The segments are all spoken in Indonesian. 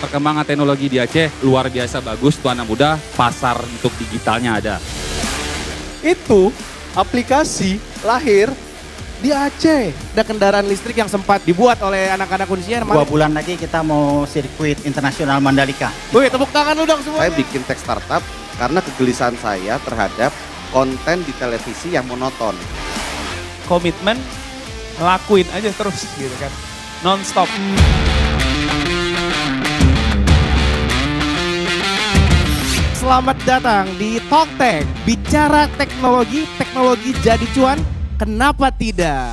perkembangan teknologi di Aceh luar biasa bagus, tuan anak muda, pasar untuk digitalnya ada. Itu aplikasi lahir di Aceh. Ada kendaraan listrik yang sempat dibuat oleh anak-anak Unsia. 2 bulan lagi kita mau sirkuit internasional Mandalika. Wih, tepuk tangan lu dong semuanya. Saya bikin tech startup karena kegelisahan saya terhadap konten di televisi yang monoton. Komitmen, ngelakuin aja terus gitu kan, non-stop. Selamat datang di Talk Tech, bicara teknologi, teknologi jadi cuan, kenapa tidak?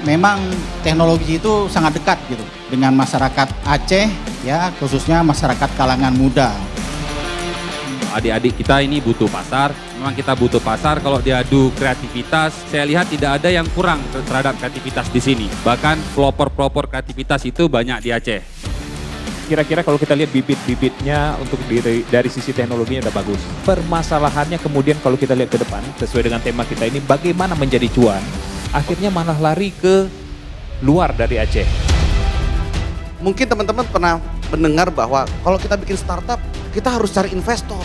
Memang teknologi itu sangat dekat gitu dengan masyarakat Aceh, ya khususnya masyarakat kalangan muda. Adik-adik kita ini butuh pasar, memang kita butuh pasar. Kalau diadu kreativitas, saya lihat tidak ada yang kurang terhadap kreativitas di sini. Bahkan pelopor-pelopor kreativitas itu banyak di Aceh. Kira-kira kalau kita lihat bibit-bibitnya untuk dari sisi teknologinya udah bagus. Permasalahannya kemudian kalau kita lihat ke depan, sesuai dengan tema kita ini, bagaimana menjadi cuan, akhirnya malah lari ke luar dari Aceh. Mungkin teman-teman pernah mendengar bahwa kalau kita bikin startup, kita harus cari investor,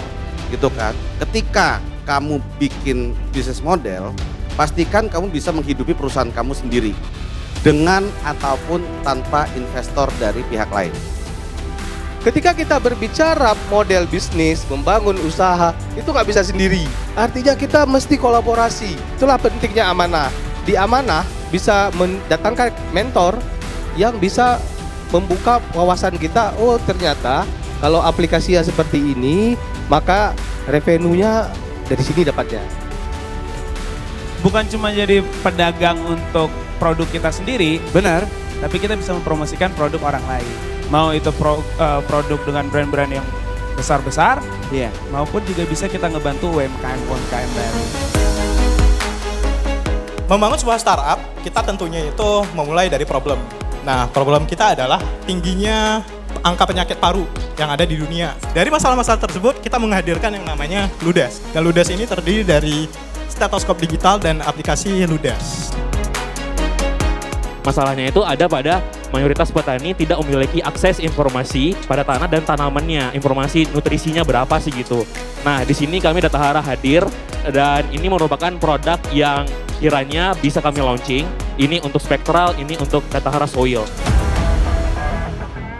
gitu kan. Ketika kamu bikin bisnis model, pastikan kamu bisa menghidupi perusahaan kamu sendiri, dengan ataupun tanpa investor dari pihak lain. Ketika kita berbicara model bisnis, membangun usaha, itu nggak bisa sendiri. Artinya kita mesti kolaborasi. Itulah pentingnya amanah. Di amanah bisa mendatangkan mentor yang bisa membuka wawasan kita. Oh ternyata kalau aplikasinya seperti ini, maka revenue-nya dari sini dapatnya. Bukan cuma jadi pedagang untuk produk kita sendiri, Benar. tapi kita bisa mempromosikan produk orang lain. Mau itu produk dengan brand-brand yang besar-besar, Iya. maupun juga bisa kita ngebantu UMKM baru. Membangun sebuah startup, kita tentunya itu memulai dari problem. Nah, problem kita adalah tingginya angka penyakit paru yang ada di dunia. Dari masalah-masalah tersebut, kita menghadirkan yang namanya Ludas. Dan Ludas ini terdiri dari stetoskop digital dan aplikasi Ludas. Masalahnya itu ada pada mayoritas petani tidak memiliki akses informasi pada tanah dan tanamannya, informasi nutrisinya berapa sih gitu. Nah, di sini kami Datahara hadir dan ini merupakan produk yang kiranya bisa kami launching. Ini untuk spektral, ini untuk Datahara Soil.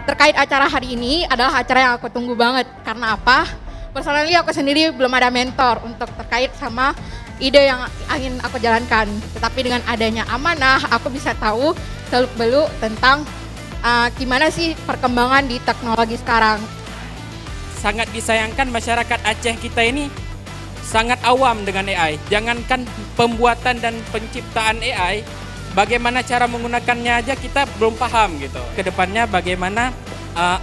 Terkait acara hari ini adalah acara yang aku tunggu banget. Karena apa? Personally aku sendiri belum ada mentor untuk terkait sama ide yang ingin aku jalankan. Tetapi dengan adanya amanah, aku bisa tahu seluk-beluk tentang gimana sih perkembangan di teknologi sekarang. Sangat disayangkan masyarakat Aceh kita ini sangat awam dengan AI. Jangankan pembuatan dan penciptaan AI, bagaimana cara menggunakannya aja kita belum paham gitu. Kedepannya bagaimana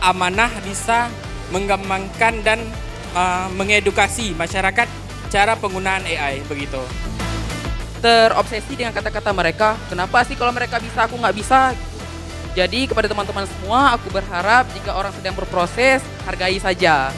amanah bisa mengembangkan dan mengedukasi masyarakat cara penggunaan AI begitu. Terobsesi dengan kata-kata mereka, kenapa sih kalau mereka bisa aku nggak bisa? Jadi kepada teman-teman semua aku berharap jika orang sedang berproses, hargai saja.